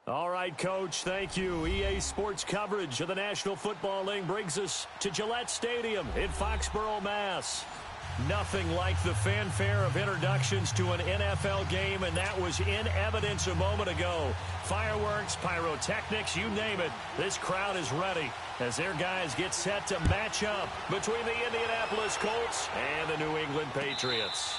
All right, Coach, thank you. EA Sports coverage of the National Football League brings us to Gillette Stadium in Foxborough, Mass. Nothing like the fanfare of introductions to an NFL game, and that was in evidence a moment ago. Fireworks, pyrotechnics, you name it. This crowd is ready as their guys get set to match up between the Indianapolis Colts and the New England Patriots.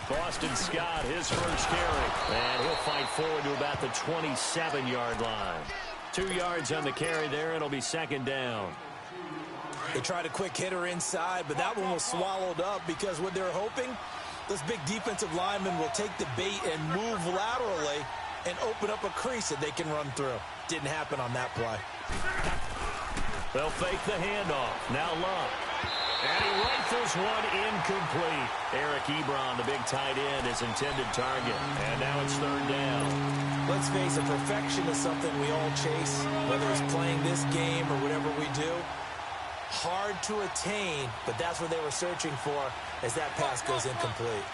Boston Scott, his first carry, and he'll fight forward to about the 27-yard line. 2 yards on the carry there. It'll be second down. They tried a quick hitter inside, but that one was swallowed up because what they're hoping, those big defensive linemen will take the bait and move laterally and open up a crease that they can run through. Didn't happen on that play. They'll fake the handoff. Now Luck. And he rifles one incomplete. Eric Ebron, the big tight end, his intended target. And now it's third down. Let's face it, perfection is something we all chase, whether it's playing this game or whatever we do. Hard to attain, but that's what they were searching for as that pass goes incomplete.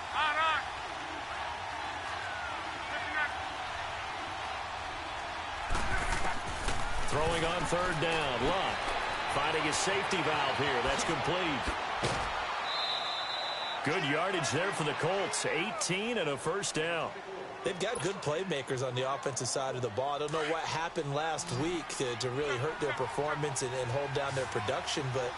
Throwing on third down. Luck. Finding his safety valve here. That's complete. Good yardage there for the Colts. 18 and a first down. They've got good playmakers on the offensive side of the ball. I don't know what happened last week to really hurt their performance and hold down their production, but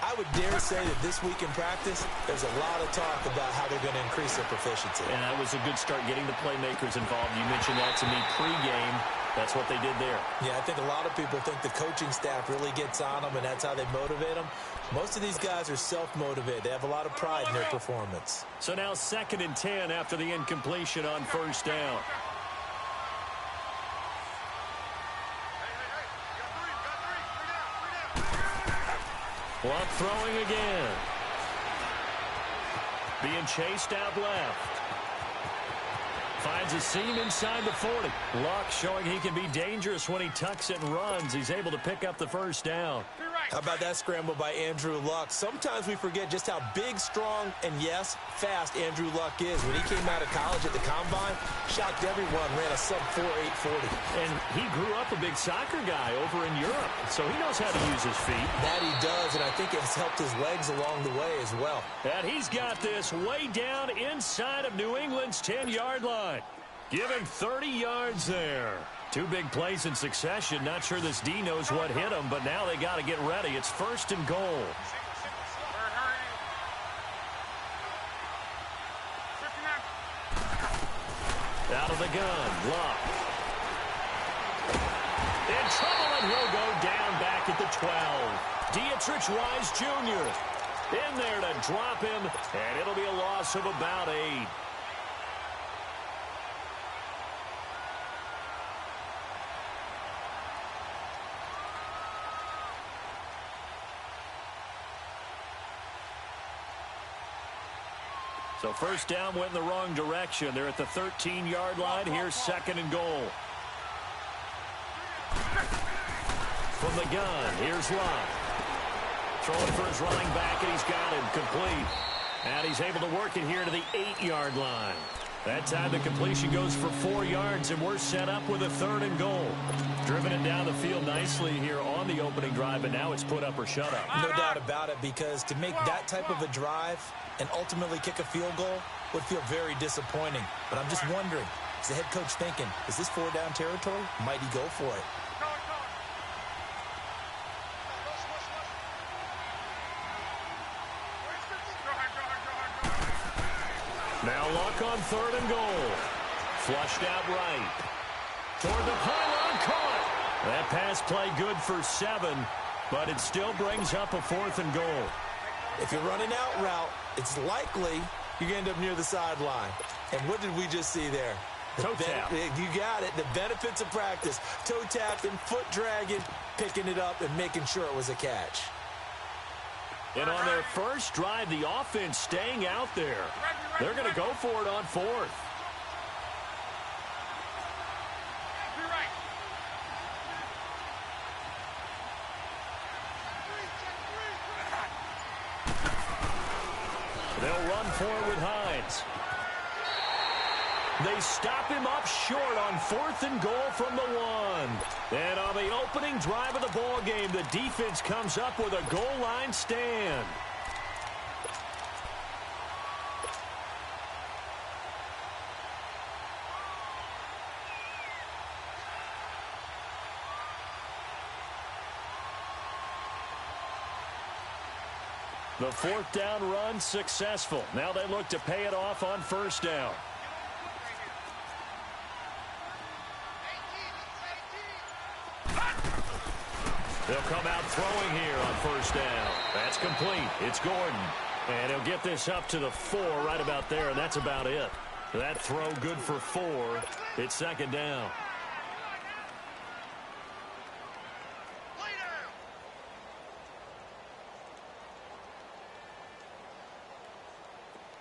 I would dare say that this week in practice, there's a lot of talk about how they're going to increase their proficiency. And that was a good start getting the playmakers involved. You mentioned that to me pregame. That's what they did there. Yeah, I think a lot of people think the coaching staff really gets on them, and that's how they motivate them. Most of these guys are self-motivated. They have a lot of pride in their performance. So now 2nd and 10 after the incompletion on first down. Luck throwing again. Being chased out left. Finds a seam inside the 40. Luck showing he can be dangerous when he tucks it and runs. He's able to pick up the first down. How about that scramble by Andrew Luck? Sometimes we forget just how big, strong, and yes, fast Andrew Luck is. When he came out of college at the Combine, shocked everyone, ran a sub-4 840. And he grew up a big soccer guy over in Europe, so he knows how to use his feet. That he does, and I think it's helped his legs along the way as well. And he's got this way down inside of New England's 10-yard line. Give him 30 yards there. 2 big plays in succession. Not sure this D knows what hit him, but now they got to get ready. It's 1st and goal. Out of the gun, Luck. In trouble, and he'll go down back at the 12. Dietrich Wise Jr. in there to drop him, and it'll be a loss of about 8. So first down went in the wrong direction. They're at the 13-yard line. Here's 2nd and goal. From the gun, here's Luck. Throwing for his running back, and he's got him complete. And he's able to work it here to the 8-yard line. That time the completion goes for 4 yards, and we're set up with a 3rd and goal. Driven it down the field nicely here on the opening drive, and now it's put up or shut up. No doubt about it, because to make that type of a drive and ultimately kick a field goal would feel very disappointing. But I'm just wondering, is the head coach thinking, is this 4-down territory? Might he go for it? Now Luck on 3rd and goal. Flushed out right. Toward the pylon, caught. That pass play good for 7, but it still brings up a 4th and goal. If you're running out route, it's likely you're going to end up near the sideline. And what did we just see there? Toe tap. You got it. The benefits of practice. Toe tapping, foot dragging, picking it up, and making sure it was a catch. And on their first drive, the offense staying out there. They're going to go for it on 4th. They'll run for it with Hines. They stop him up short on 4th and goal from the 1. And on the opening drive of the ball game, the defense comes up with a goal line stand. The 4th down run successful. Now they look to pay it off on 1st down. They'll come out throwing here on 1st down. That's complete. It's Gordon. And he'll get this up to the 4 right about there, and that's about it. That throw good for 4. It's 2nd down.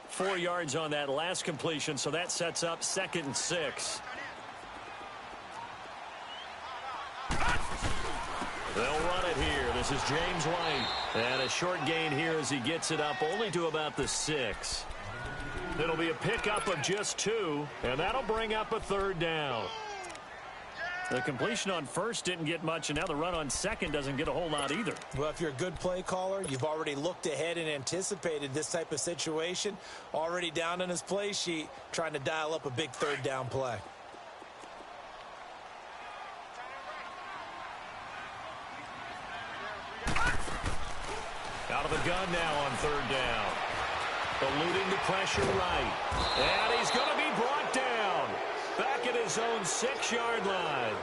Four yards on that last completion, so that sets up 2nd and 6. They'll run it here. This is James White. And a short gain here as he gets it up only to about the 6. It'll be a pickup of just 2, and that'll bring up a 3rd down. The completion on 1st didn't get much, and now the run on 2nd doesn't get a whole lot either. Well, if you're a good play caller, you've already looked ahead and anticipated this type of situation. Already down on his play sheet, trying to dial up a big 3rd down play. Out of the gun now on 3rd down. Eluding the pressure right. And he's going to be brought down. Back at his own 6-yard line.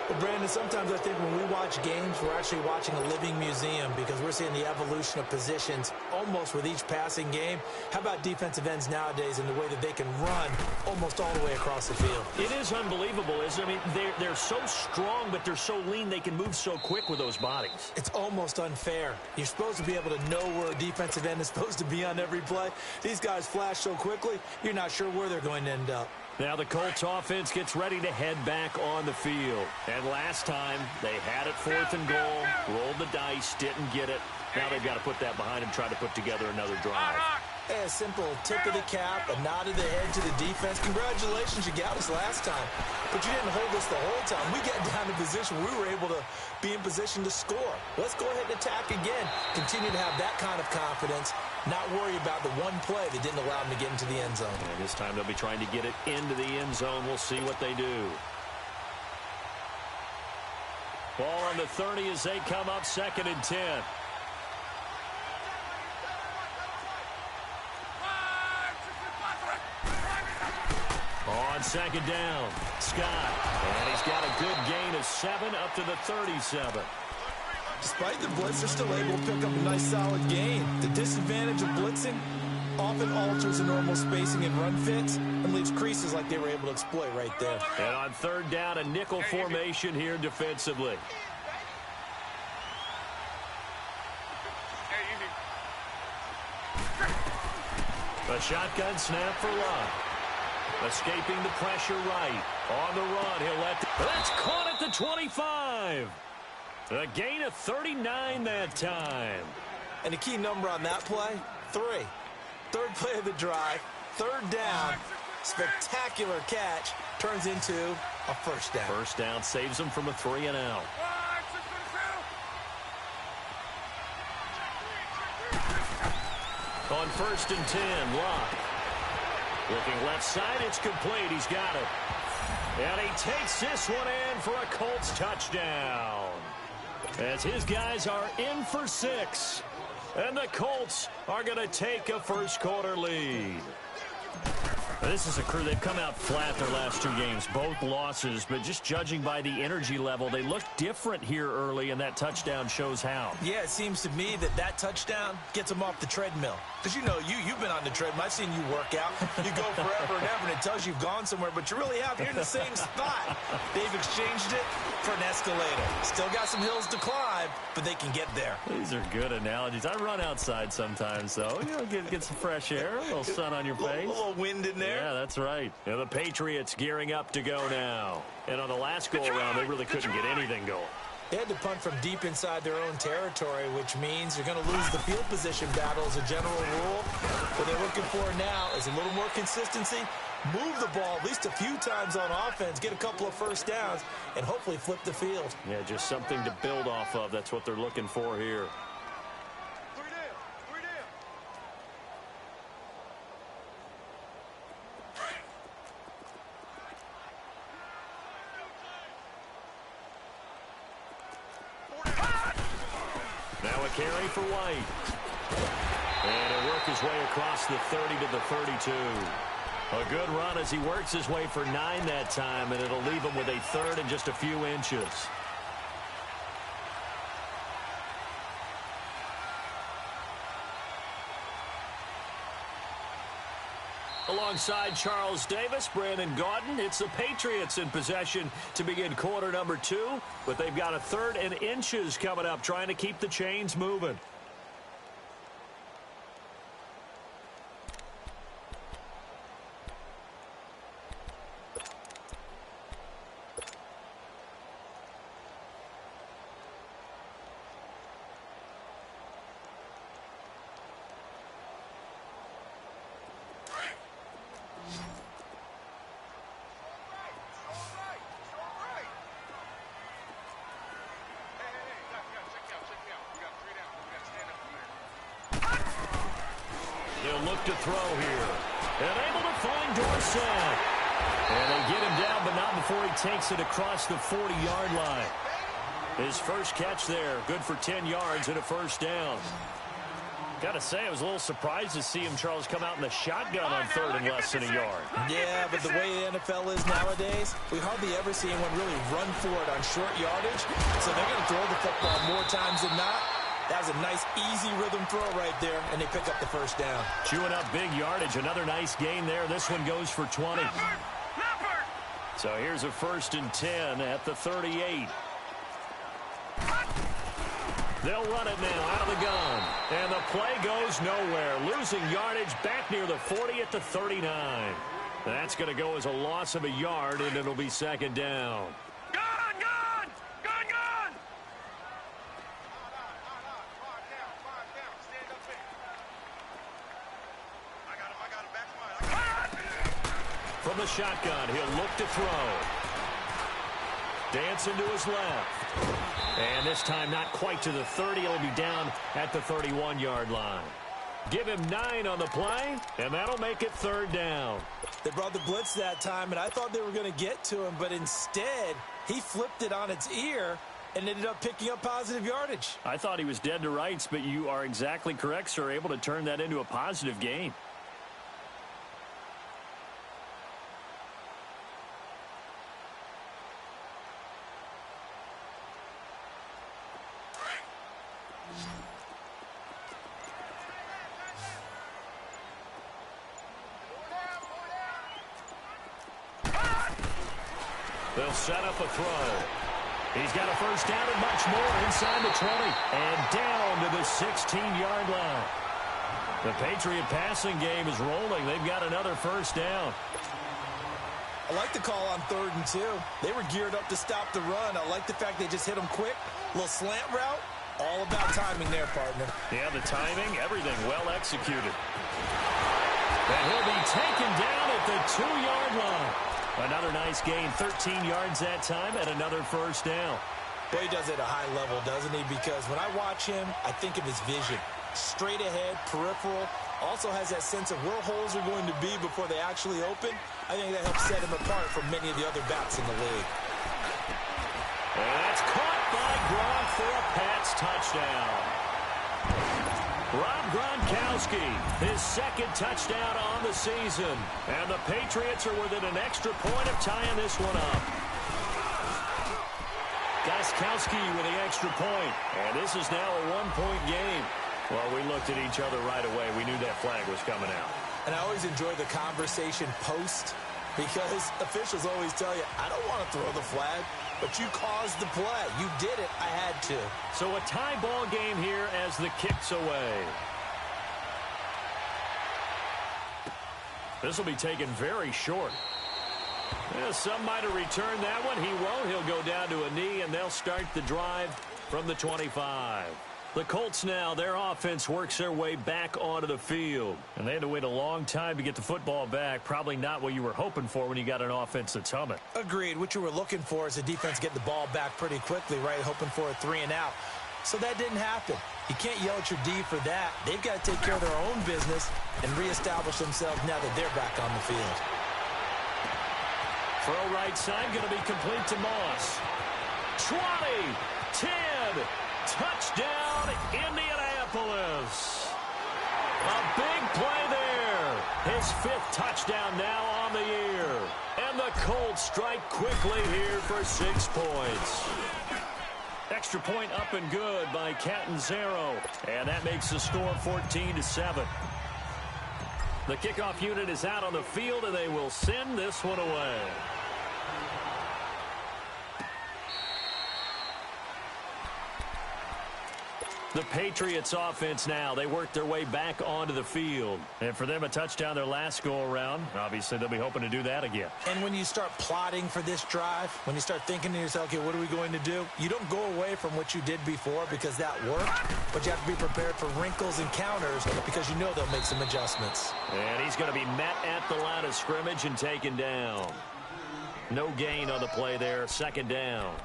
Well, Brandon, sometimes I think when we watch games, we're actually watching a living museum because we're seeing the evolution of positions almost with each passing game. How about defensive ends nowadays and the way that they can run almost all the way across the field? It is unbelievable, isn't it? I mean, they're so strong, but they're so lean. They can move so quick with those bodies. It's almost unfair. You're supposed to be able to know where a defensive end is supposed to be on every play. These guys flash so quickly, you're not sure where they're going to end up. Now the Colts offense gets ready to head back on the field. And last time, they had it 4th and goal, rolled the dice, didn't get it. Now they've got to put that behind them, try to put together another drive. Hey, a simple tip of the cap, a nod of the head to the defense. Congratulations, you got us last time. But you didn't hold us the whole time. We got down in position. We were able to be in position to score. Let's go ahead and attack again. Continue to have that kind of confidence. Not worry about the one play that didn't allow them to get into the end zone. And this time they'll be trying to get it into the end zone. We'll see what they do. Ball on the 30 as they come up 2nd and 10. On 2nd down, Scott. And he's got a good gain of 7 up to the 37. Despite the blitz, they're still able to pick up a nice solid gain. The disadvantage of blitzing often alters the normal spacing and run fits and leaves creases like they were able to exploit right there. And on 3rd down, a nickel formation here defensively. A shotgun snap for Love. Escaping the pressure right. On the run, he'll let... That's caught at the 25. A gain of 39 that time. And the key number on that play, 3. 3rd play of the drive, 3rd down, spectacular catch, turns into a 1st down. 1st down saves them from a 3 and out. On 1st and 10, Locke. Looking left side, it's complete. He's got it. And he takes this one in for a Colts touchdown. As his guys are in for 6. And the Colts are going to take a first-quarter lead. This is a crew. They've come out flat their last 2 games, both losses, but just judging by the energy level, they look different here early, and that touchdown shows how. Yeah, it seems to me that touchdown gets them off the treadmill. Because, you know, you've been on the treadmill. I've seen you work out. You go forever and ever, and it tells you you've gone somewhere, but you really have. You're in the same spot. They've exchanged it for an escalator. Still got some hills to climb, but they can get there. These are good analogies. I run outside sometimes, though. You know, get some fresh air, a little sun on your face. A little wind in there. Yeah, that's right. And the Patriots gearing up to go now. And on the last go-around, they really couldn't get anything going. They had to punt from deep inside their own territory, which means you're going to lose the field position battle as a general rule. What they're looking for now is a little more consistency, move the ball at least a few times on offense, get a couple of first downs, and hopefully flip the field. Yeah, just something to build off of. That's what they're looking for here. Now a carry for White. And he'll work his way across the 30 to the 32. A good run as he works his way for 9 that time, and it'll leave him with a third and just a few inches. Alongside Charles Davis, Brandon Gaudin, it's the Patriots in possession to begin quarter number 2, but they've got a third and inches coming up, trying to keep the chains moving. He'll look to throw here. And able to find Dorsett. And they get him down, but not before he takes it across the 40-yard line. His first catch there, good for 10 yards and a first down. Got to say, I was a little surprised to see him, Charles, come out in the shotgun on third and less than a yard. Yeah, but the way the NFL is nowadays, we hardly ever see anyone really run for it on short yardage. So they're going to throw the football more times than not. That was a nice, easy rhythm throw right there, and they pick up the first down. Chewing up big yardage. Another nice gain there. This one goes for 20. So here's a 1st and 10 at the 38. They'll run it now out of the gun. And the play goes nowhere. Losing yardage back near the 40 at the 39. That's going to go as a loss of a yard, and it'll be 2nd down. From the shotgun, he'll look to throw. Dancing to his left. And this time not quite to the 30. It'll be down at the 31-yard line. Give him 9 on the play, and that'll make it 3rd down. They brought the blitz that time, and I thought they were going to get to him, but instead he flipped it on its ear and ended up picking up positive yardage. I thought he was dead to rights, but you are exactly correct, sir. Able to turn that into a positive gain. They'll set up a throw. He's got a first down and much more inside the 20 and down to the 16-yard line. The Patriot passing game is rolling. They've got another first down. I like the call on 3rd and 2. They were geared up to stop the run. I like the fact they just hit them quick. A little slant route. All about timing there, partner. Yeah, the timing, everything well executed. And he'll be taken down at the 2-yard line. Another nice gain, 13 yards that time, and another first down. Boy, he does it at a high level, doesn't he? Because when I watch him, I think of his vision. Straight ahead, peripheral. Also has that sense of where holes are going to be before they actually open. I think that helps set him apart from many of the other backs in the league. And that's caught by Gronk for a Pats touchdown. Rob Gronkowski, his 2nd touchdown on the season. And the Patriots are within an extra point of tying this one up. Gronkowski with the extra point. And this is now a 1-point game. Well, we looked at each other right away. We knew that flag was coming out. And I always enjoy the conversation post because officials always tell you, I don't want to throw the flag, but you caused the play. You did it. I had to. So a tie ball game here as the kick's away. This will be taken very short. Yeah, some might have returned that one. He won't. He'll go down to a knee, and they'll start the drive from the 25. The Colts now, their offense works their way back onto the field. And they had to wait a long time to get the football back. Probably not what you were hoping for when you got an offense that's humming. Agreed. What you were looking for is the defense getting the ball back pretty quickly, right? Hoping for a 3 and out. So that didn't happen. You can't yell at your D for that. They've got to take care of their own business and reestablish themselves now that they're back on the field. Throw right side, going to be complete to Moss. 20, 10, touchdown, Indianapolis. A big play there. His 5th touchdown now on the year. And the Colts strike quickly here for 6 points. Extra point up and good by Catanzaro. And that makes the score 14-7. The kickoff unit is out on the field, and they will send this one away. The Patriots offense now, they work their way back onto the field. And for them, a touchdown their last go-around. Obviously, they'll be hoping to do that again. And when you start plotting for this drive, when you start thinking to yourself, okay, what are we going to do? You don't go away from what you did before because that worked, but you have to be prepared for wrinkles and counters because you know they'll make some adjustments. And he's going to be met at the line of scrimmage and taken down. No gain on the play there, 2nd down.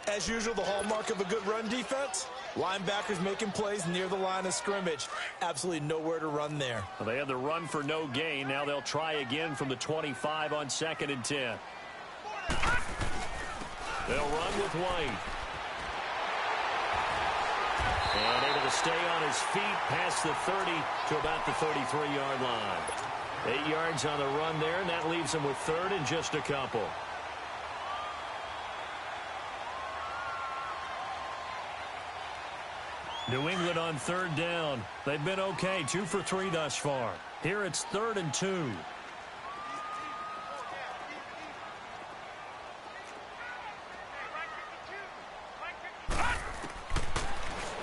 As usual, the hallmark of a good run defense, linebackers making plays near the line of scrimmage. Absolutely nowhere to run there. Well, they had the run for no gain. Now they'll try again from the 25 on 2nd and 10. They'll run with White. And able to stay on his feet past the 30 to about the 33-yard line. 8 yards on the run there, and that leaves them with 3rd and just a couple. New England on 3rd down. They've been okay, 2 for 3 thus far. Here it's 3rd and 2.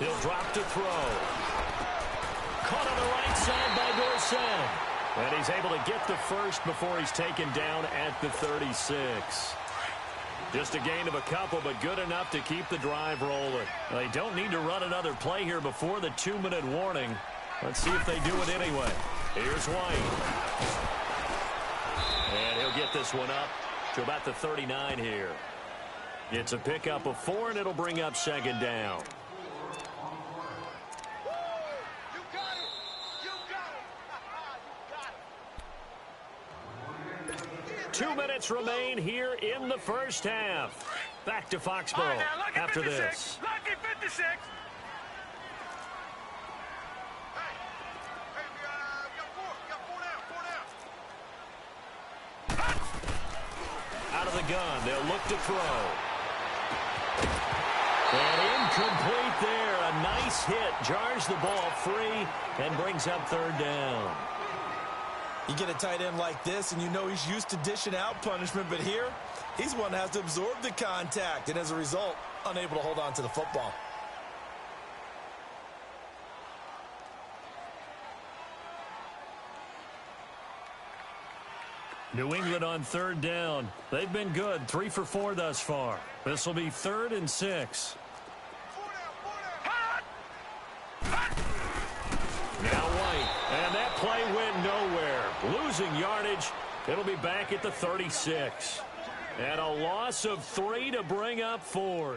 He'll drop to throw. Caught on the right side by Dorsett. And he's able to get the first before he's taken down at the 36. Just a gain of a couple, but good enough to keep the drive rolling. They don't need to run another play here before the 2-minute warning. Let's see if they do it anyway. Here's White. And he'll get this one up to about the 39 here. It's a pickup of 4, and it'll bring up 2nd down. 2 minutes remain here in the first half. Back to Foxborough after this. Lucky 56. Out of the gun, they'll look to throw. And incomplete there. A nice hit. Jars the ball free and brings up 3rd down. You get a tight end like this, and you know he's used to dishing out punishment, but here, he's one that has to absorb the contact, and as a result, unable to hold on to the football. New England on 3rd down. They've been good, 3 for 4 thus far. This will be 3rd and 6. Now White, and that play went nowhere. Losing yardage, it'll be back at the 36. And a loss of 3 to bring up 4th.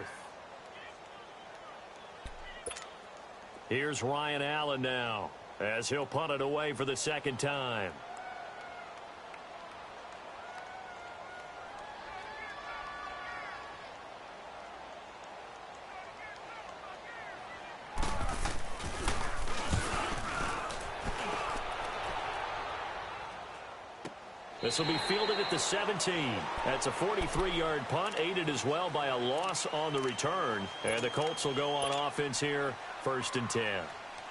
Here's Ryan Allen now, as he'll punt it away for the 2nd time. This will be fielded at the 17. That's a 43-yard punt, aided as well by a loss on the return. And the Colts will go on offense here, 1st and 10.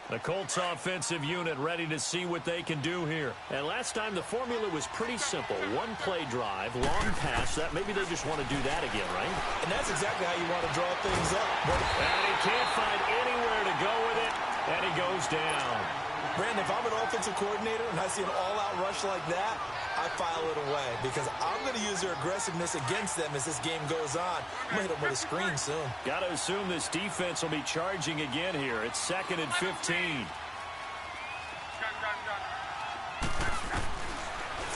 The Colts offensive unit ready to see what they can do here. And last time the formula was pretty simple. 1-play drive, long pass. That maybe they just want to do that again, right? And that's exactly how you want to draw things up. And he can't find anywhere to go with it, and he goes down. Brandon, if I'm an offensive coordinator and I see an all-out rush like that, I file it away because I'm going to use their aggressiveness against them as this game goes on. I'm going to hit them with a screen soon. Got to assume this defense will be charging again here. It's 2nd and 15.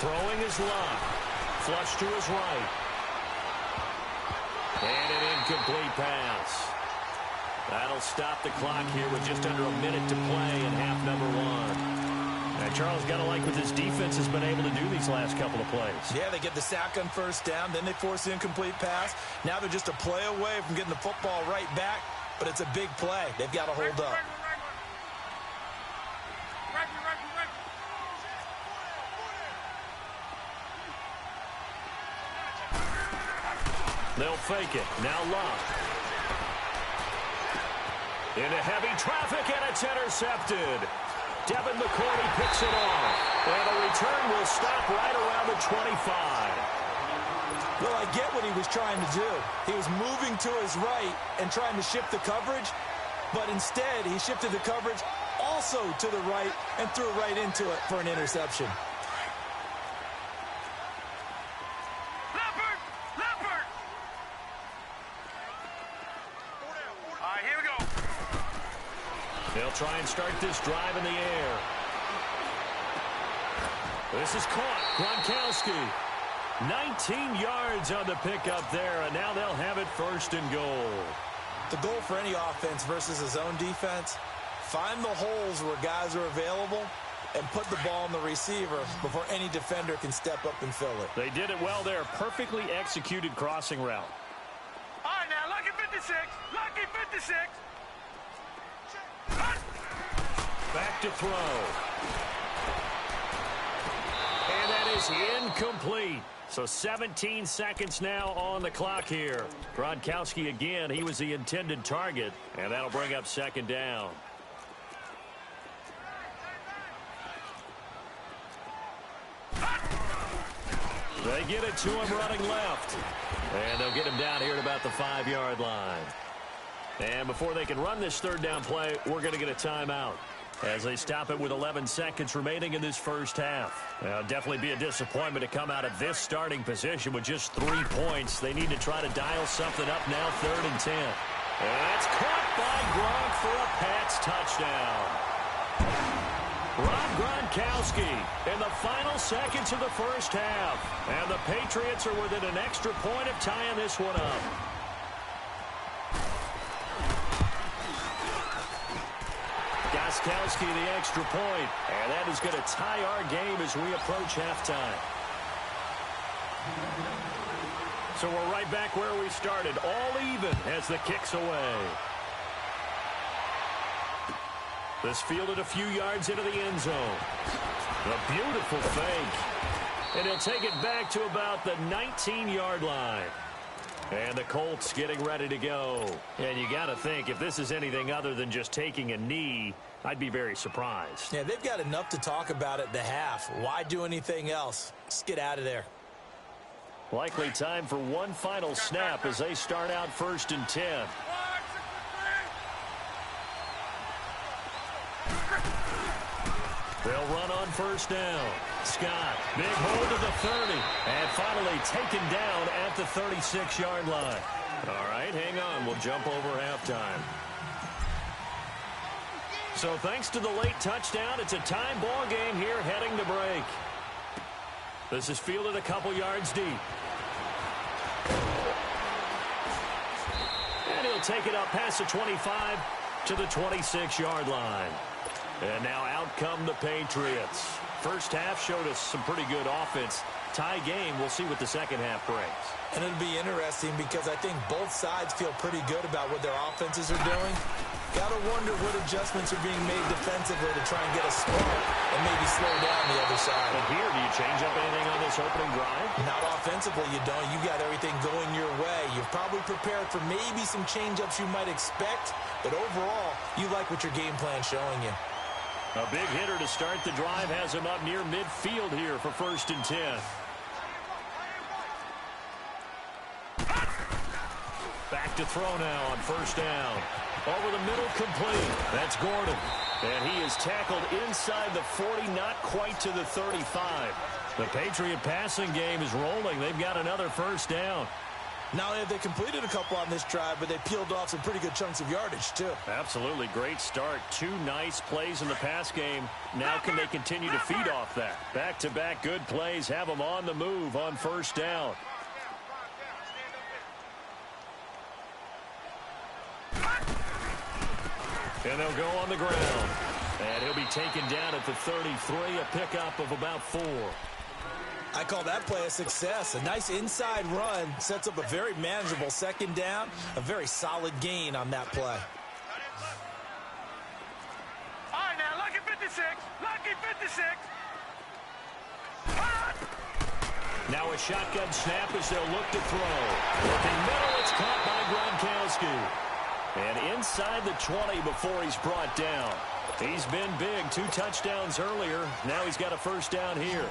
Throwing his Luck. Flush to his right. And an incomplete pass. That'll stop the clock here with just under a minute to play in half number 1. And Charles, got to like what this defense has been able to do these last couple of plays. Yeah, they get the sack on first down, then they force the incomplete pass. Now they're just a play away from getting the football right back, but it's a big play. They've got to hold up. They'll fake it. Now Luck. Into heavy traffic, and it's intercepted. Devin McCourty picks it off. And the return will stop right around the 25. Well, I get what he was trying to do. He was moving to his right and trying to shift the coverage, but instead he shifted the coverage also to the right and threw it right into it for an interception. They'll try and start this drive in the air. This is caught. Gronkowski. 19 yards on the pickup there, and now they'll have it 1st and goal. The goal for any offense versus a zone defense, find the holes where guys are available and put the ball in the receiver before any defender can step up and fill it. They did it well there. Perfectly executed crossing route. All right, now, Lucky 56. Lucky 56. Back to throw. And that is incomplete. So 17 seconds now on the clock here. Gronkowski again, he was the intended target. And that'll bring up 2nd down. They get it to him running left. And they'll get him down here at about the 5-yard line. And before they can run this 3rd down play, we're going to get a timeout as they stop it with 11 seconds remaining in this first half. Now, definitely be a disappointment to come out of this starting position with just 3 points. They need to try to dial something up now, 3rd and 10. And that's caught by Gronk for a Pats touchdown. Rob Gronkowski in the final seconds of the first half. And the Patriots are within an extra point of tying this one up. Gronkowski the extra point, and that is going to tie our game as we approach halftime. So we're right back where we started, all even as the kick's away. This fielded a few yards into the end zone. A beautiful fake. And he'll take it back to about the 19-yard line. And the Colts getting ready to go. And you got to think, if this is anything other than just taking a knee, I'd be very surprised. Yeah, they've got enough to talk about at the half. Why do anything else? Just get out of there. Likely time for one final snap as they start out 1st and 10. They'll run on 1st down. Scott, big hold of the 30, and finally taken down at the 36-yard line. All right, hang on. We'll jump over halftime. So thanks to the late touchdown, it's a time ball game here heading to break. This is fielded a couple yards deep. And he'll take it up past the 25 to the 26-yard line. And now out come the Patriots. First half showed us some pretty good offense. Tie game, we'll see what the second half brings. And it'll be interesting because I think both sides feel pretty good about what their offenses are doing. Got to wonder what adjustments are being made defensively to try and get a spark and maybe slow down the other side. But here, do you change up anything on this opening drive? Not offensively, you don't. You got everything going your way. You've probably prepared for maybe some change-ups you might expect, but overall, you like what your game plan's showing you. A big hitter to start the drive has him up near midfield here for 1st and 10. Back to throw now on 1st down. Over the middle, complete. That's Gordon. And he is tackled inside the 40, not quite to the 35. The Patriot passing game is rolling. They've got another first down. Not only have they completed a couple on this drive, but they peeled off some pretty good chunks of yardage, too. Absolutely great start. 2 nice plays in the pass game. Now can they continue to feed off that? Back-to-back good plays have them on the move on first down. And they'll go on the ground. And he'll be taken down at the 33, a pickup of about 4. I call that play a success. A nice inside run sets up a very manageable second down. A very solid gain on that play. All right, now, lucky 56. Lucky 56. Now a shotgun snap as they'll look to throw. Looking middle, it's caught by Gronkowski. And inside the 20 before he's brought down. He's been big. 2 touchdowns earlier. Now he's got a first down here.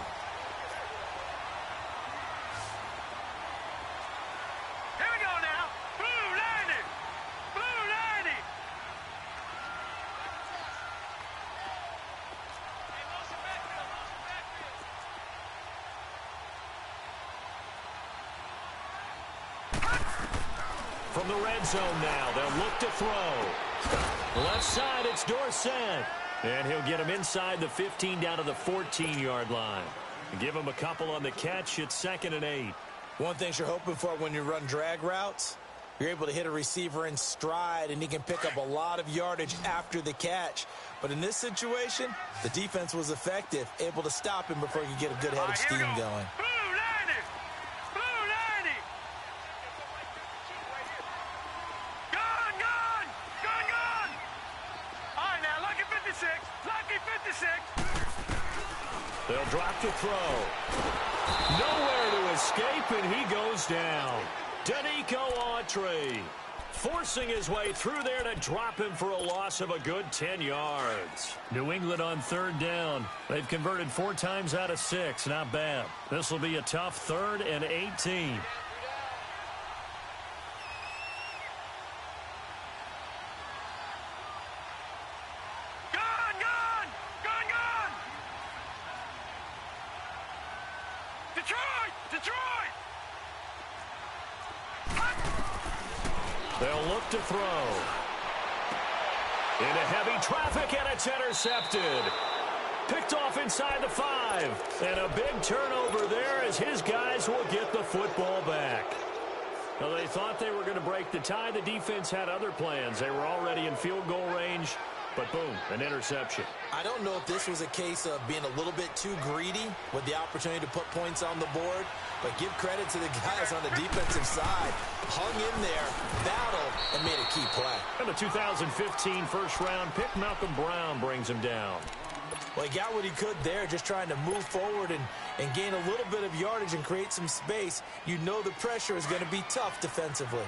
From the red zone now, they'll look to throw. Left side, it's Dorsett. And he'll get him inside the 15 down to the 14-yard line. Give him a couple on the catch. It's 2nd and 8. One thing you're hoping for when you run drag routes, you're able to hit a receiver in stride, and he can pick up a lot of yardage after the catch. But in this situation, the defense was effective, able to stop him before he could get a good head of steam going. They'll drop to throw. Nowhere to escape, and he goes down. Danico Autry forcing his way through there to drop him for a loss of a good 10 yards. New England on 3rd down. They've converted 4 times out of 6. Not bad. This will be a tough 3rd and 18. They'll look to throw. Into heavy traffic, and it's intercepted. Picked off inside the 5. And a big turnover there as his guys will get the football back. Well, they thought they were going to break the tie. The defense had other plans. They were already in field goal range. But boom, an interception. I don't know if this was a case of being a little bit too greedy with the opportunity to put points on the board, but give credit to the guys on the defensive side. Hung in there, battled, and made a key play. And the 2015 first-round pick, Malcolm Brown, brings him down. Well, he got what he could there, just trying to move forward and gain a little bit of yardage and create some space. You know the pressure is going to be tough defensively.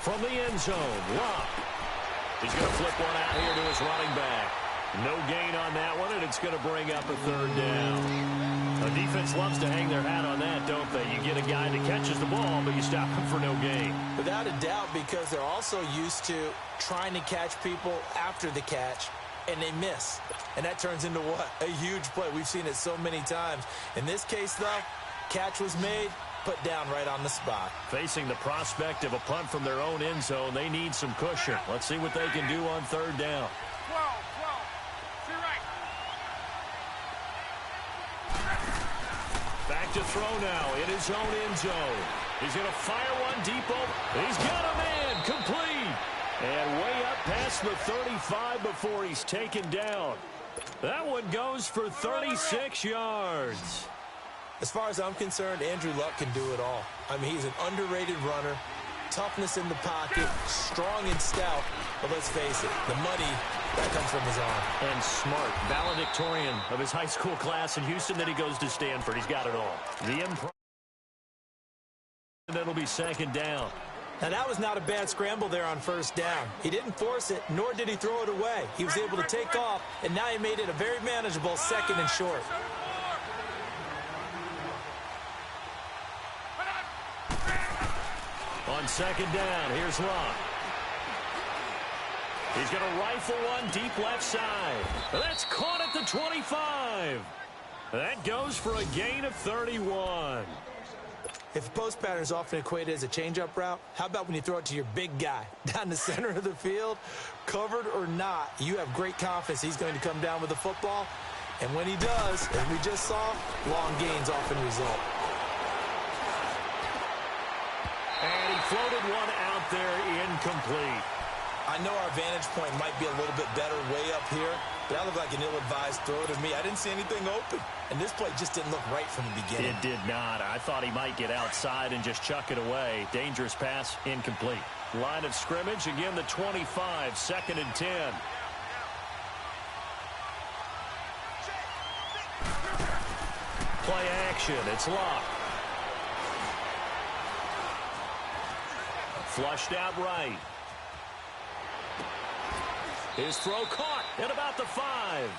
From the end zone, Locke. He's going to flip one out here to his running back. No gain on that one, and it's going to bring up a 3rd down. The defense loves to hang their hat on that, don't they? You get a guy that catches the ball, but you stop him for no gain. Without a doubt, because they're also used to trying to catch people after the catch, and they miss. And that turns into what? A huge play. We've seen it so many times. In this case, though, catch was made, put down right on the spot. Facing the prospect of a punt from their own end zone, they need some cushion. Let's see what they can do on 3rd down. 12. See right. Back to throw now in his own end zone. He's going to fire one deep over. He's got a man complete. And way up past the 35 before he's taken down. That one goes for 36 yards. As far as I'm concerned, Andrew Luck can do it all. I mean, he's an underrated runner, toughness in the pocket, strong and stout. But let's face it, the money, that comes from his arm. And smart, valedictorian of his high school class in Houston. Then he goes to Stanford. He's got it all. The improv. That'll be 2nd down. Now, that was not a bad scramble there on first down. He didn't force it, nor did he throw it away. He was able to take off, and now he made it a very manageable 2nd and short. On 2nd down, here's Locke. He's going to rifle one deep left side. That's caught at the 25. That goes for a gain of 31. If post pattern is often equated as a change-up route, how about when you throw it to your big guy down the center of the field? Covered or not, you have great confidence he's going to come down with the football. And when he does, as we just saw, long gains often result. And he floated one out there incomplete. I know our vantage point might be a little bit better way up here, but that looked like an ill-advised throw to me. I didn't see anything open, and this play just didn't look right from the beginning. It did not. I thought he might get outside and just chuck it away. Dangerous pass, incomplete. Line of scrimmage, again the 25, 2nd and 10. Play action, it's Locke. Flushed out right. His throw caught at about the 5.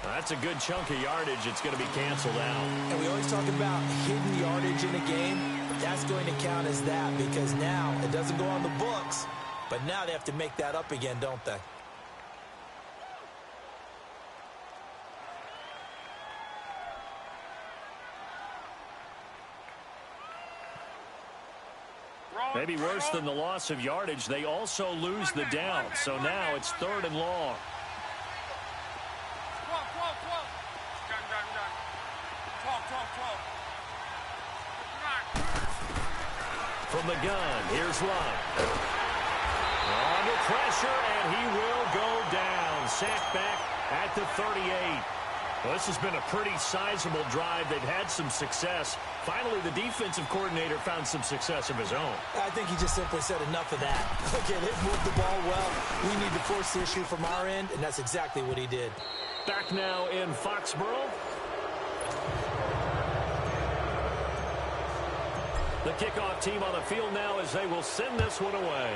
That's a good chunk of yardage. It's going to be canceled out. And we always talk about hidden yardage in a game. That's going to count as that because now it doesn't go on the books, but now they have to make that up again, don't they? Maybe worse than the loss of yardage, they also lose the down. So now it's 3rd and long. From the gun, here's Locke. Under pressure, and he will go down. Sacked back at the 38. Well, this has been a pretty sizable drive. They've had some success. Finally, the defensive coordinator found some success of his own. I think he just simply said enough of that. Okay, they've moved the ball well. We need to force the issue from our end, and that's exactly what he did. Back now in Foxborough. The kickoff team on the field now as they will send this one away.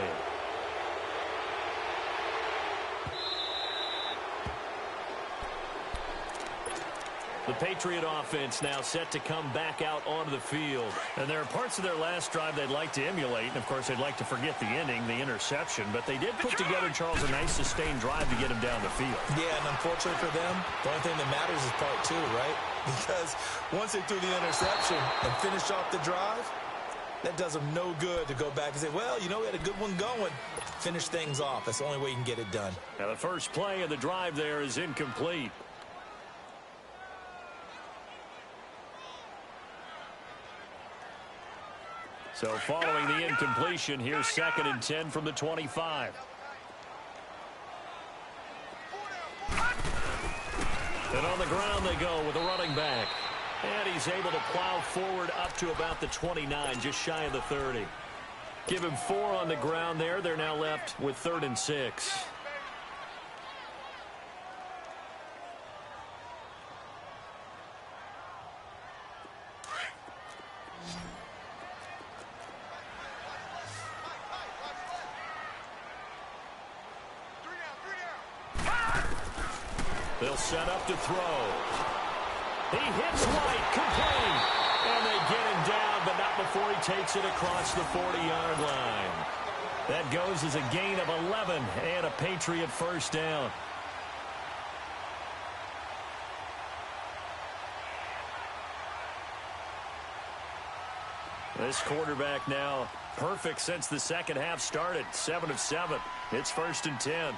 The Patriot offense now set to come back out onto the field. And there are parts of their last drive they'd like to emulate. And, of course, they'd like to forget the ending, the interception. But they did put together, Charles, a nice sustained drive to get him down the field. Yeah, and unfortunately for them, the only thing that matters is part 2, right? Because once they threw the interception and finished off the drive, that does them no good to go back and say, well, you know, we had a good one going. Finish things off. That's the only way you can get it done. Now, the first play of the drive there is incomplete. So following the incompletion, here's 2nd and 10 from the 25. And on the ground they go with a running back. And he's able to plow forward up to about the 29, just shy of the 30. Give him 4 on the ground there. They're now left with 3rd and 6. They'll set up to throw. He hits White, complete. And they get him down, but not before he takes it across the 40-yard line. That goes as a gain of 11 and a Patriot first down. This quarterback now perfect since the second half started. 7 of 7. It's 1st and 10.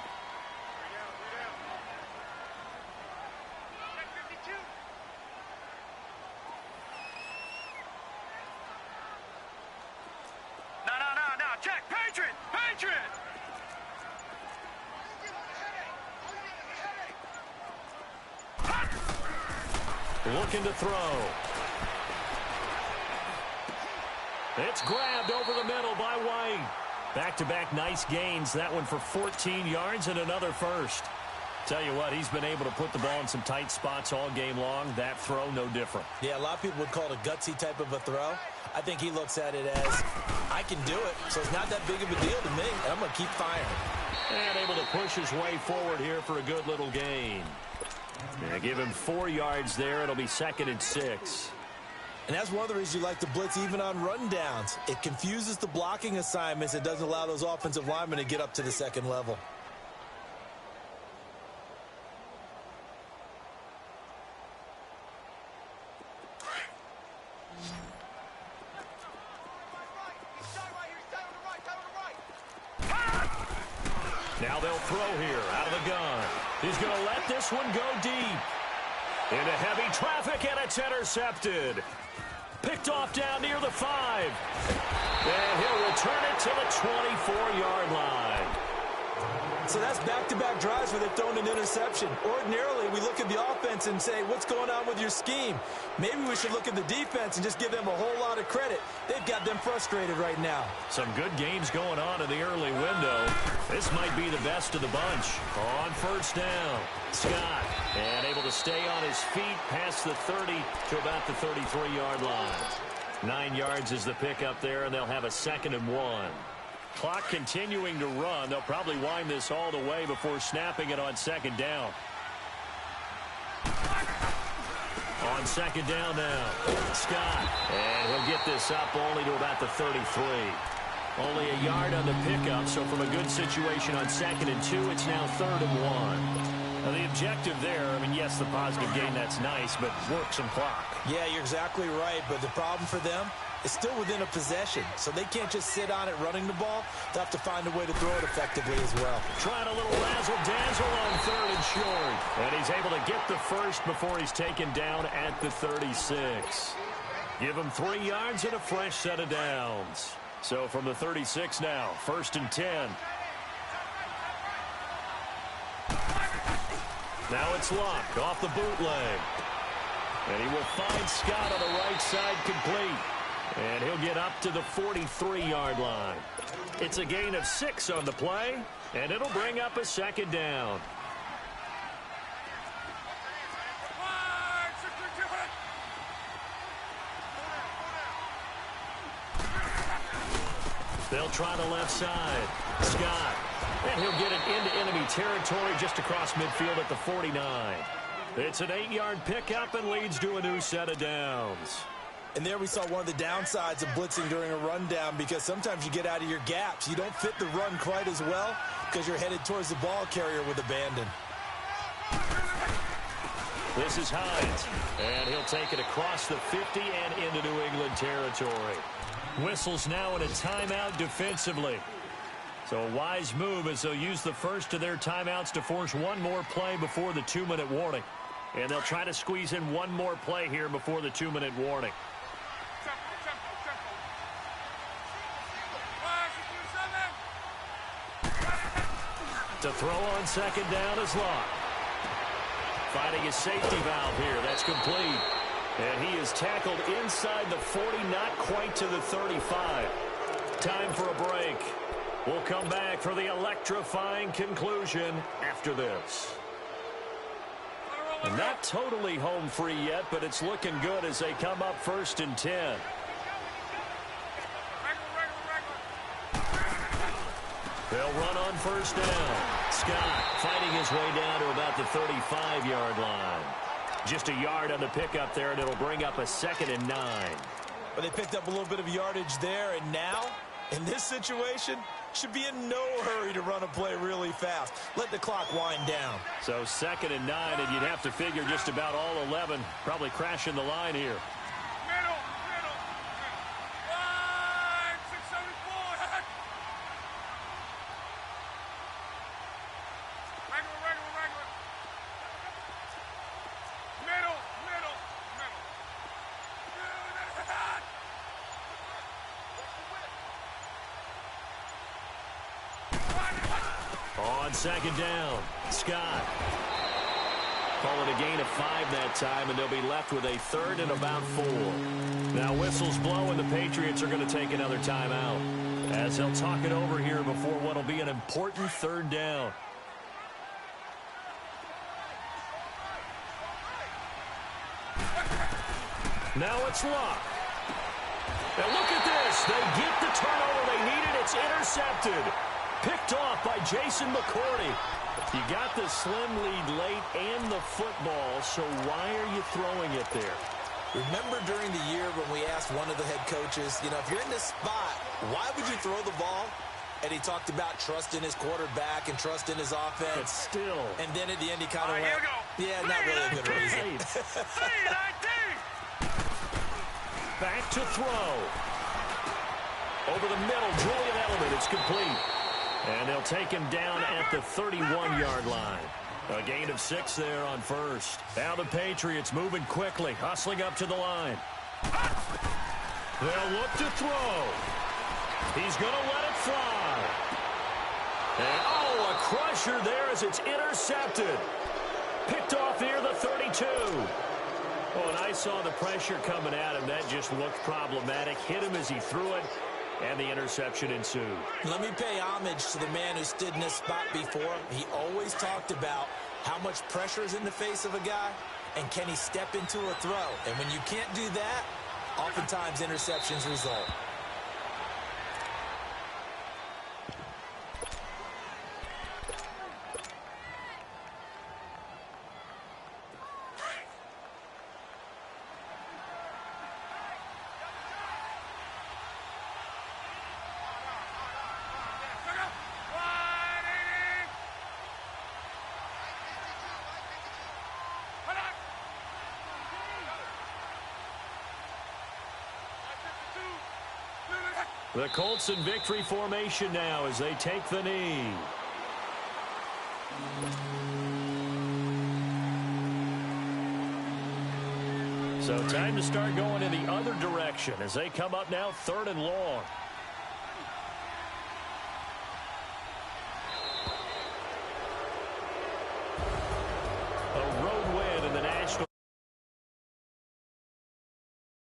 Looking to throw. It's grabbed over the middle by White. Back-to-back nice gains. That one for 14 yards and another first. Tell you what, he's been able to put the ball in some tight spots all game long. That throw, no different. Yeah, a lot of people would call it a gutsy type of a throw. I think he looks at it as, I can do it, so it's not that big of a deal to me, and I'm going to keep firing. And able to push his way forward here for a good little gain. Yeah, give him 4 yards there. It'll be 2nd and 6. And that's one of the reasons you like to blitz even on rundowns. It confuses the blocking assignments. It doesn't allow those offensive linemen to get up to the second level. Now they'll throw here out of the gun. He's going to let this one go deep. Into heavy traffic, and it's intercepted. Picked off down near the 5. And he'll return it to the 24-yard line. So that's back-to-back drives where they've thrown an interception. Ordinarily, we look at the offense and say, what's going on with your scheme? Maybe we should look at the defense and just give them a whole lot of credit. They've got them frustrated right now. Some good games going on in the early window. This might be the best of the bunch. On first down, Scott. And able to stay on his feet past the 30 to about the 33-yard line. 9 yards is the pickup there, and they'll have a 2nd and 1. Clock continuing to run. They'll probably wind this all the way before snapping it on 2nd down. On 2nd down now, Scott. And he'll get this up only to about the 33. Only a yard on the pickup, so from a good situation on 2nd and 2, it's now 3rd and 1. Now the objective there, I mean, yes, the positive gain, that's nice, but work some clock. Yeah, you're exactly right, but the problem for them, it's still within a possession, so they can't just sit on it running the ball. They'll have to find a way to throw it effectively as well. Trying a little razzle-dazzle on 3rd and short. And he's able to get the first before he's taken down at the 36. Give him 3 yards and a fresh set of downs. So from the 36 now, 1st and 10. Now it's locked off the bootleg. And he will find Scott on the right side complete. And he'll get up to the 43-yard line. It's a gain of 6 on the play, and it'll bring up a 2nd down. They'll try the left side. Scott. And he'll get it into enemy territory just across midfield at the 49. It's an 8-yard pickup and leads to a new set of downs. And there we saw one of the downsides of blitzing during a rundown, because sometimes you get out of your gaps. You don't fit the run quite as well because you're headed towards the ball carrier with abandon. This is Hines, and he'll take it across the 50 and into New England territory. Whistles now in a timeout defensively. So a wise move as they'll use the first of their timeouts to force one more play before the 2-minute warning. And they'll try to squeeze in one more play here before the 2-minute warning. To throw on 2nd down is locked. Finding his safety valve here. That's complete. And he is tackled inside the 40, not quite to the 35. Time for a break. We'll come back for the electrifying conclusion after this. And not totally home free yet, but it's looking good as they come up 1st and 10. They'll run on 1st down. Scott fighting his way down to about the 35-yard line. Just a yard on the pickup there, and it'll bring up a 2nd and 9. But they picked up a little bit of yardage there, and now, in this situation, should be in no hurry to run a play really fast. Let the clock wind down. So 2nd and 9, and you'd have to figure just about all 11 probably crashing the line here. Middle. Line, 674, head. Regular. Middle. Head. On 2nd down, Scott. Call it a gain of 5 that time, and they'll be left with a 3rd and about 4. Now whistles blow, and the Patriots are going to take another timeout as they'll talk it over here before what will be an important 3rd down. Now it's Luck. And look at this. They get the turnover they needed. It's intercepted. Picked off by Jason McCourty. You got the slim lead late and the football, so why are you throwing it there? Remember during the year when we asked one of the head coaches, if you're in this spot, why would you throw the ball? And he talked about trust in his quarterback and trust in his offense. But still. And then at the end he kind of went, yeah, not really a good reason. Back to throw. Over the middle, Julian Edelman. It's complete. And they'll take him down at the 31-yard line. A gain of 6 there on first. Now the Patriots moving quickly, hustling up to the line. They'll look to throw. He's going to let it fly. And, a crusher there as it's intercepted. Picked off near the 32. Oh, and I saw the pressure coming at him. That just looked problematic. Hit him as he threw it, and the interception ensued. Let me pay homage to the man who stood in this spot before. He always talked about how much pressure is in the face of a guy, and can he step into a throw. And when you can't do that, oftentimes interceptions result. The Colts in victory formation now as they take the knee. So time to start going in the other direction as they come up now 3rd and long.